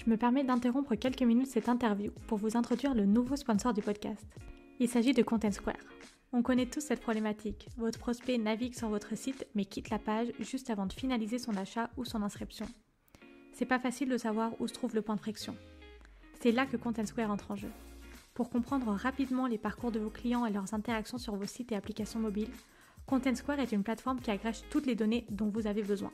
je me permets d'interrompre quelques minutes cette interview pour vous introduire le nouveau sponsor du podcast. Il s'agit de Content Square. On connaît tous cette problématique. Votre prospect navigue sur votre site mais quitte la page juste avant de finaliser son achat ou son inscription. C'est pas facile de savoir où se trouve le point de friction. C'est là que Content Square entre en jeu. Pour comprendre rapidement les parcours de vos clients et leurs interactions sur vos sites et applications mobiles, Content Square est une plateforme qui agrège toutes les données dont vous avez besoin.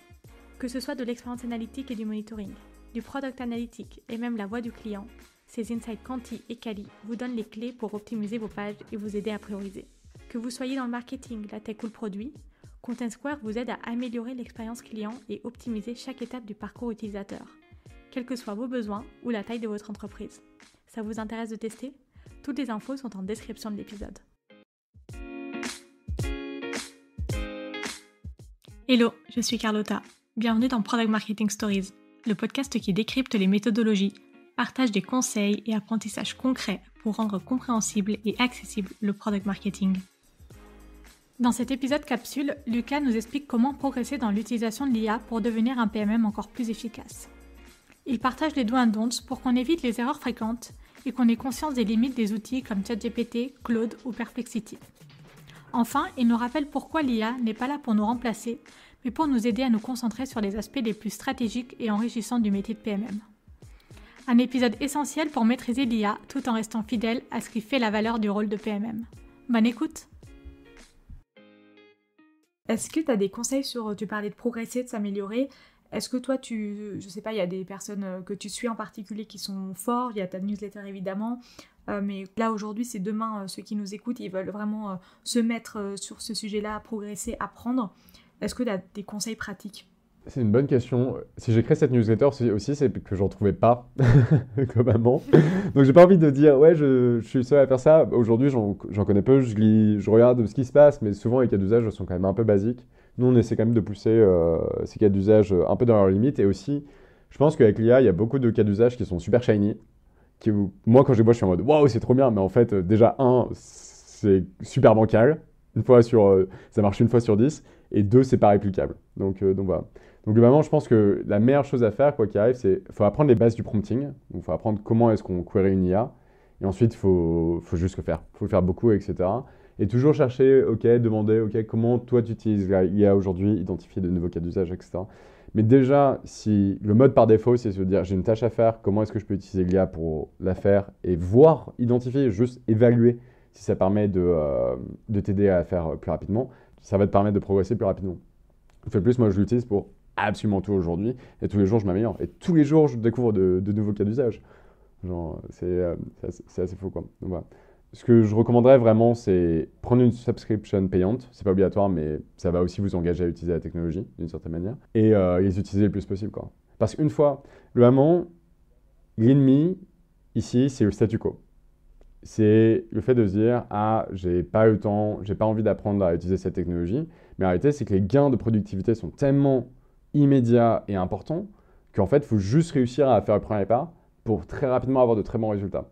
Que ce soit de l'expérience analytique et du monitoring, du product analytique et même la voix du client, ces insights quanti et quali vous donnent les clés pour optimiser vos pages et vous aider à prioriser. Que vous soyez dans le marketing, la tech ou le produit, Content Square vous aide à améliorer l'expérience client et optimiser chaque étape du parcours utilisateur, quels que soient vos besoins ou la taille de votre entreprise. Ça vous intéresse de tester ? Toutes les infos sont en description de l'épisode. Hello, je suis Carlotta. Bienvenue dans Product Marketing Stories, le podcast qui décrypte les méthodologies, partage des conseils et apprentissages concrets pour rendre compréhensible et accessible le product marketing. Dans cet épisode capsule, Lucas nous explique comment progresser dans l'utilisation de l'IA pour devenir un PMM encore plus efficace. Il partage les do and don'ts pour qu'on évite les erreurs fréquentes et qu'on ait conscience des limites des outils comme ChatGPT, Claude ou Perplexity. Enfin, il nous rappelle pourquoi l'IA n'est pas là pour nous remplacer, mais pour nous aider à nous concentrer sur les aspects les plus stratégiques et enrichissants du métier de PMM. Un épisode essentiel pour maîtriser l'IA tout en restant fidèle à ce qui fait la valeur du rôle de PMM. Bonne écoute! Est-ce que tu as des conseils sur, tu parlais de progresser, de s'améliorer? Est-ce que toi, je sais pas, il y a des personnes que tu suis en particulier qui sont forts, il y a ta newsletter évidemment, mais là aujourd'hui, c'est demain, ceux qui nous écoutent, ils veulent vraiment se mettre sur ce sujet-là, progresser, apprendre. Est-ce que tu as des conseils pratiques? C'est une bonne question. Si j'ai créé cette newsletter aussi, c'est que j'en trouvais pas, globalement. Donc j'ai pas envie de dire, ouais, je suis le seul à faire ça. Aujourd'hui, j'en connais peu, je lis, je regarde ce qui se passe, mais souvent les cas d'usage sont quand même un peu basiques. Nous, on essaie quand même de pousser ces cas d'usage un peu dans leurs limites. Et aussi, je pense qu'avec l'IA, il y a beaucoup de cas d'usage qui sont super shiny. Moi, quand je les vois, je suis en mode, waouh, c'est trop bien. Mais en fait, déjà, c'est super bancal. Ça marche une fois sur 10. Et 2, c'est pas réplicable. Donc voilà. Donc globalement, je pense que la meilleure chose à faire, quoi qu'il arrive, c'est faut apprendre les bases du prompting. Donc il faut apprendre comment est-ce qu'on query une IA. Et ensuite, il faut juste le faire. Il faut le faire beaucoup, etc. Et toujours chercher, demander, comment toi tu utilises l'IA aujourd'hui, identifier de nouveaux cas d'usage, etc. Mais déjà, si le mode par défaut, c'est se dire j'ai une tâche à faire, comment est-ce que je peux utiliser l'IA pour la faire et voir, identifier, juste évaluer si ça permet de t'aider à faire plus rapidement, ça va te permettre de progresser plus rapidement. De plus, moi je l'utilise pour absolument tout aujourd'hui et tous les jours je m'améliore. Et tous les jours je découvre de nouveaux cas d'usage. Genre, c'est assez fou quoi. Donc, voilà. Ce que je recommanderais vraiment, c'est prendre une subscription payante. C'est pas obligatoire, mais ça va aussi vous engager à utiliser la technologie d'une certaine manière et les utiliser le plus possible, quoi. Parce qu'une fois, vraiment, l'ennemi ici, c'est le statu quo. C'est le fait de se dire j'ai pas le temps, j'ai pas envie d'apprendre à utiliser cette technologie. Mais en réalité, c'est que les gains de productivité sont tellement immédiats et importants qu'en fait, il faut juste réussir à faire le premier pas pour très rapidement avoir de très bons résultats.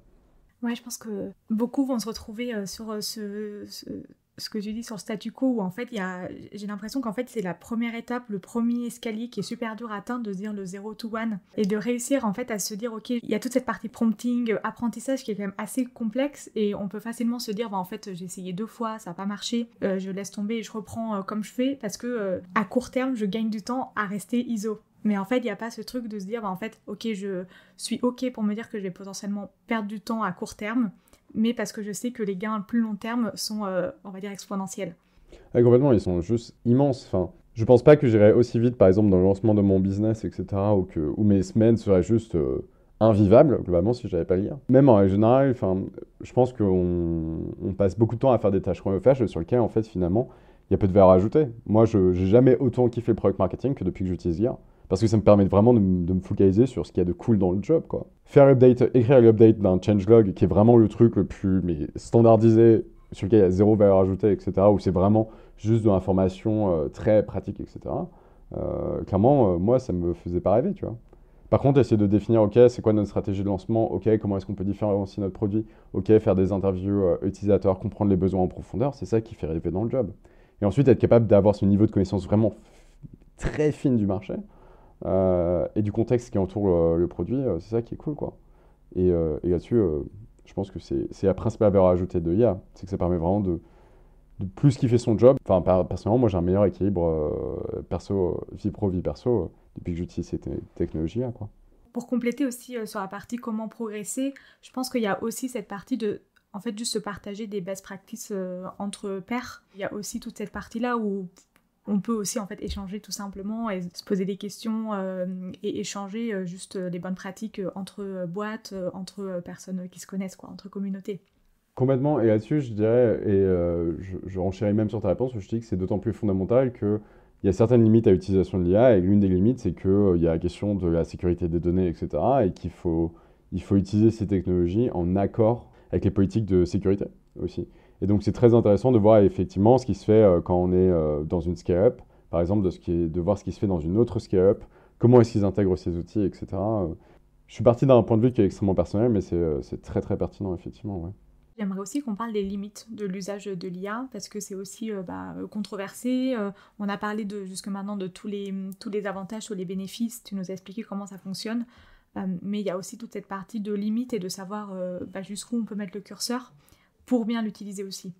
Ouais, je pense que beaucoup vont se retrouver sur ce que tu dis sur le statu quo, où en fait, j'ai l'impression qu'en fait, c'est la première étape, le premier escalier qui est super dur à atteindre, de se dire le 0 to 1, et de réussir en fait à se dire, ok, il y a toute cette partie prompting, apprentissage qui est quand même assez complexe, et on peut facilement se dire, en fait, j'ai essayé 2 fois, ça n'a pas marché, je laisse tomber et je reprends comme je fais, parce que à court terme, je gagne du temps à rester ISO. Mais en fait, il n'y a pas ce truc de se dire, en fait, ok, je suis ok pour me dire que je vais potentiellement perdre du temps à court terme, mais parce que je sais que les gains à plus long terme sont, on va dire, exponentiels. Ouais, complètement, ils sont juste immenses. Enfin, je pense pas que j'irais aussi vite, par exemple, dans le lancement de mon business, etc., ou mes semaines seraient juste invivables, globalement, si j'avais pas l'IA. Même en général, enfin, je pense qu'on passe beaucoup de temps à faire des tâches chronophages sur lesquelles, en fait, finalement, il y a peu de valeur ajoutée. Moi, je n'ai jamais autant kiffé le product marketing que depuis que j'utilise l'IA. Parce que ça me permet vraiment de me focaliser sur ce qu'il y a de cool dans le job, quoi. Écrire l'update d'un changelog qui est vraiment le truc le plus standardisé, sur lequel il y a zéro valeur ajoutée, etc., où c'est vraiment juste de l'information très pratique, etc. Clairement, moi, ça me faisait pas rêver, tu vois. Par contre, essayer de définir, ok, c'est quoi notre stratégie de lancement, ok, comment est-ce qu'on peut différencier notre produit, ok, faire des interviews utilisateurs, comprendre les besoins en profondeur, c'est ça qui fait rêver dans le job. Et ensuite, être capable d'avoir ce niveau de connaissance vraiment très fine du marché. et du contexte qui entoure le produit, c'est ça qui est cool, quoi. Et là-dessus, je pense que c'est la principale valeur ajoutée de l'IA, c'est que ça permet vraiment de plus kiffer son job. Enfin, personnellement, moi j'ai un meilleur équilibre perso, vie pro, vie perso, depuis que j'utilise ces technologies-là, quoi. Pour compléter aussi sur la partie comment progresser, je pense qu'il y a aussi cette partie de, en fait, juste se partager des best practices entre pairs. Il y a aussi toute cette partie-là où on peut aussi en fait échanger tout simplement et se poser des questions et échanger juste les bonnes pratiques entre boîtes, entre personnes qui se connaissent, quoi, entre communautés. Complètement, et là-dessus, je dirais, je renchéris même sur ta réponse, je dis que c'est d'autant plus fondamental qu'il y a certaines limites à l'utilisation de l'IA, et l'une des limites, c'est qu'il y a la question de la sécurité des données, etc., et il faut utiliser ces technologies en accord avec les politiques de sécurité aussi. Et donc, c'est très intéressant de voir effectivement ce qui se fait quand on est dans une scale-up, par exemple, de voir ce qui se fait dans une autre scale-up, comment est-ce qu'ils intègrent ces outils, etc. Je suis parti d'un point de vue qui est extrêmement personnel, mais c'est très très pertinent, effectivement, ouais. J'aimerais aussi qu'on parle des limites de l'usage de l'IA parce que c'est aussi controversé. On a parlé jusque maintenant de tous les avantages, tous les bénéfices. Tu nous as expliqué comment ça fonctionne. Mais il y a aussi toute cette partie de limites et de savoir jusqu'où on peut mettre le curseur pour bien l'utiliser aussi.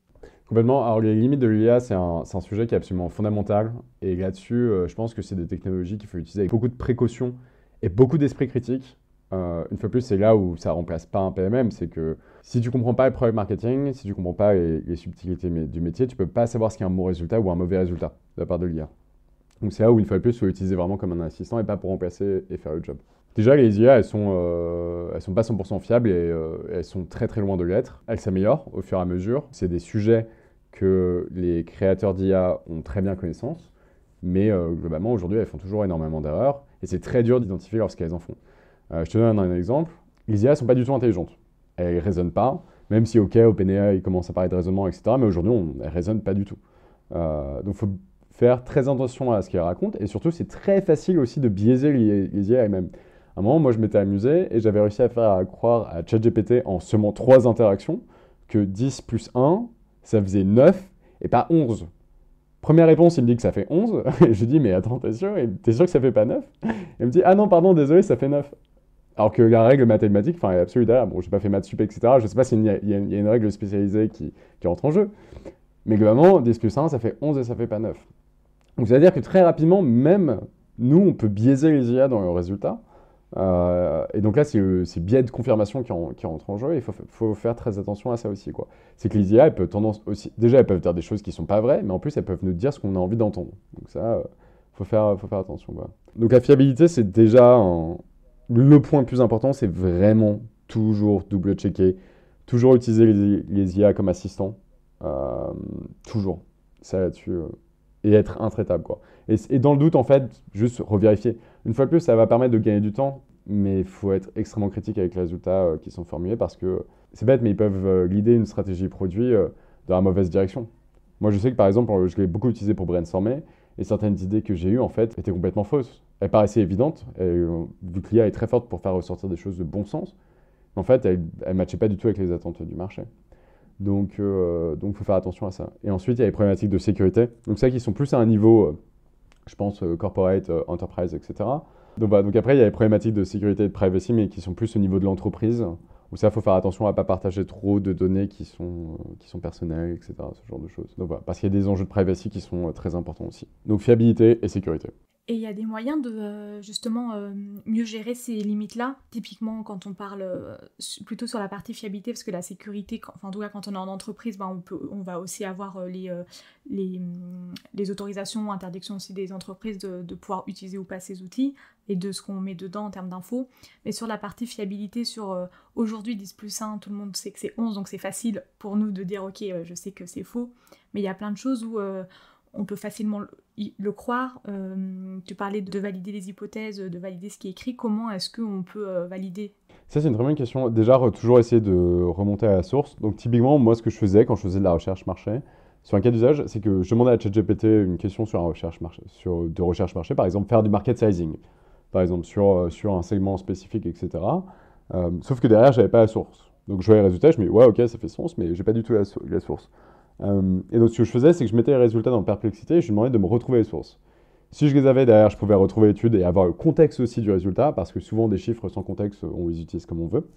Complètement. Alors, les limites de l'IA, c'est un sujet qui est absolument fondamental. Et là-dessus, je pense que c'est des technologies qu'il faut utiliser avec beaucoup de précautions et beaucoup d'esprit critique. Une fois de plus, c'est là où ça ne remplace pas un PMM. C'est que si tu ne comprends pas le product marketing, si tu ne comprends pas les subtilités du métier, tu ne peux pas savoir ce qui est un bon résultat ou un mauvais résultat de la part de l'IA. Donc, c'est là où, une fois de plus, il faut l'utiliser vraiment comme un assistant et pas pour remplacer et faire le job. Déjà, les IA, elles sont pas 100% fiables et elles sont très très loin de l'être. Elles s'améliorent au fur et à mesure. C'est des sujets que les créateurs d'IA ont très bien connaissance, mais globalement, aujourd'hui, elles font toujours énormément d'erreurs et c'est très dur d'identifier lorsqu'elles en font. Je te donne un exemple. Les IA ne sont pas du tout intelligentes. Elles ne raisonnent pas, même si, ok, OpenAI commence à parler de raisonnement, etc., mais aujourd'hui, elles ne raisonnent pas du tout. Donc, il faut faire très attention à ce qu'elles racontent et surtout, c'est très facile aussi de biaiser les IA elles-mêmes. À un moment, moi, je m'étais amusé et j'avais réussi à faire croire à ChatGPT en seulement 3 interactions que 10 plus 1, ça faisait 9 et pas 11. Première réponse, il me dit que ça fait 11. Et je lui dis, mais attends, t'es sûr que ça fait pas 9? Il me dit, ah non, pardon, désolé, ça fait 9. Alors que la règle mathématique, enfin, est absolue derrière. Bon, j'ai pas fait maths sup, etc. Je sais pas s'il y a une règle spécialisée qui rentre en jeu. Mais globalement, 10 plus 1, ça fait 11 et ça fait pas 9. Donc, c'est-à-dire que très rapidement, même nous, on peut biaiser les IA dans le résultat. Et donc là, c'est le biais de confirmation qui rentre en jeu et il faut faire très attention à ça aussi, quoi. C'est que les IA, elles peuvent déjà, elles peuvent dire des choses qui ne sont pas vraies, mais en plus, elles peuvent nous dire ce qu'on a envie d'entendre. Donc ça, faut faire attention, quoi. Donc la fiabilité, c'est déjà le point le plus important, c'est vraiment toujours double-checker, toujours utiliser les IA comme assistants, toujours, ça là-dessus, et être intraitable, quoi. Et dans le doute, en fait, juste revérifier. Une fois de plus, ça va permettre de gagner du temps, mais il faut être extrêmement critique avec les résultats qui sont formulés parce que c'est bête, mais ils peuvent guider une stratégie produit dans la mauvaise direction. Moi, je sais que par exemple, je l'ai beaucoup utilisé pour brainstormer et certaines idées que j'ai eues, en fait, étaient complètement fausses. Elles paraissaient évidentes, vu que l'IA est très forte pour faire ressortir des choses de bon sens, mais en fait, elles ne matchaient pas du tout avec les attentes du marché. Donc, il faut faire attention à ça. Et ensuite, il y a les problématiques de sécurité. Donc, ça qui sont plus à un niveau, je pense, corporate, enterprise, etc. Donc après, il y a les problématiques de sécurité et de privacy, mais qui sont plus au niveau de l'entreprise, où ça, il faut faire attention à ne pas partager trop de données qui sont personnelles, etc., ce genre de choses. Donc voilà, parce qu'il y a des enjeux de privacy qui sont très importants aussi. Donc fiabilité et sécurité. Et il y a des moyens de justement mieux gérer ces limites-là. Typiquement, quand on parle plutôt sur la partie fiabilité, parce que la sécurité, en tout cas quand on est en entreprise, on va aussi avoir les autorisations, interdictions aussi des entreprises de pouvoir utiliser ou pas ces outils et de ce qu'on met dedans en termes d'infos. Mais sur la partie fiabilité, sur aujourd'hui 10 plus 1, tout le monde sait que c'est 11, donc c'est facile pour nous de dire ok, je sais que c'est faux. Mais il y a plein de choses où on peut facilement le croire. Tu parlais de valider les hypothèses, de valider ce qui est écrit. Comment est-ce qu'on peut valider? Ça, c'est une très bonne question. Déjà, toujours essayer de remonter à la source. Donc, typiquement, moi, ce que je faisais quand je faisais de la recherche marché, sur un cas d'usage, c'est que je demandais à ChatGPT une question sur de recherche marché, par exemple, faire du market sizing, par exemple, sur un segment spécifique, etc. Sauf que derrière, je n'avais pas la source. Donc, je voyais le résultat, je me dis, ouais, ok, ça fait sens, mais je n'ai pas du tout la source. Et donc, ce que je faisais, c'est que je mettais les résultats dans Perplexity et je lui demandais de me retrouver les sources. Si je les avais derrière, je pouvais retrouver l'étude et avoir le contexte aussi du résultat, parce que souvent des chiffres sans contexte, on les utilise comme on veut.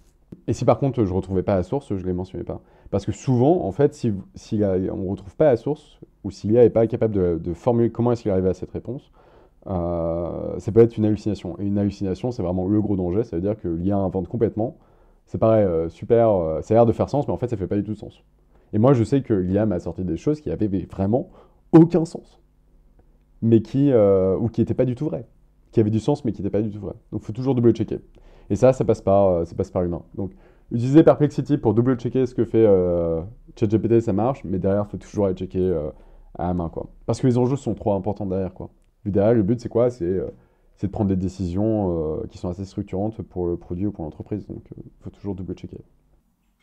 Et si par contre je ne retrouvais pas la source, je ne les mentionnais pas. Parce que souvent, en fait, si on ne retrouve pas la source, ou si l'IA n'est pas capable de formuler comment est-ce qu'il est arrivé à cette réponse, ça peut être une hallucination. Et une hallucination, c'est vraiment le gros danger, ça veut dire que l'IA invente complètement. Ça paraît super, ça a l'air de faire sens, mais en fait, ça ne fait pas du tout sens. Et moi, je sais que l'IA m'a sorti des choses qui avaient vraiment aucun sens, mais ou qui n'étaient pas du tout vraies, qui avaient du sens, mais qui n'étaient pas du tout vraies. Donc, il faut toujours double-checker. Et ça passe par humain. Donc, utiliser Perplexity pour double-checker ce que fait ChatGPT, ça marche, mais derrière, il faut toujours aller checker à la main, quoi. Parce que les enjeux sont trop importants derrière, quoi. Puis derrière, le but, c'est quoi? C'est de prendre des décisions qui sont assez structurantes pour le produit ou pour l'entreprise. Donc, il faut toujours double-checker.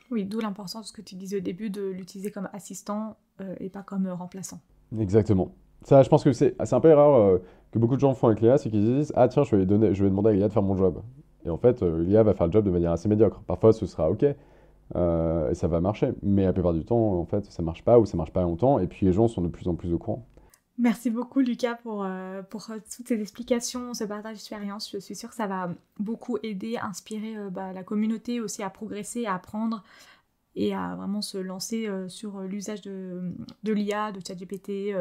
Oui, d'où l'importance de ce que tu disais au début de l'utiliser comme assistant et pas comme remplaçant. Exactement. Ça, je pense que c'est un peu erreur que beaucoup de gens font avec l'IA, c'est qu'ils disent, ah tiens, je vais demander à l'IA de faire mon job. Et en fait, l'IA va faire le job de manière assez médiocre. Parfois, ce sera OK, et ça va marcher. Mais la plupart du temps, en fait, ça marche pas ou ça marche pas longtemps. Et puis les gens sont de plus en plus au courant. Merci beaucoup Lucas pour toutes ces explications, ce partage d'expérience. Je suis sûre que ça va beaucoup aider, inspirer la communauté aussi à progresser, à apprendre et à vraiment se lancer sur l'usage de l'IA, de ChatGPT,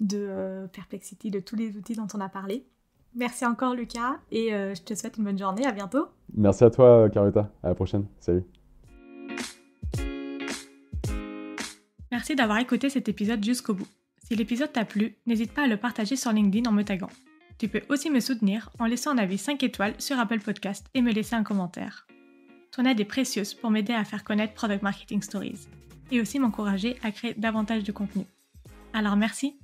de Perplexity, de tous les outils dont on a parlé. Merci encore Lucas et je te souhaite une bonne journée, à bientôt. Merci à toi, Carlotta. À la prochaine. Salut. Merci d'avoir écouté cet épisode jusqu'au bout. Si l'épisode t'a plu, n'hésite pas à le partager sur LinkedIn en me taguant. Tu peux aussi me soutenir en laissant un avis 5 étoiles sur Apple Podcast et me laisser un commentaire. Ton aide est précieuse pour m'aider à faire connaître Product Marketing Stories et aussi m'encourager à créer davantage de contenu. Alors merci!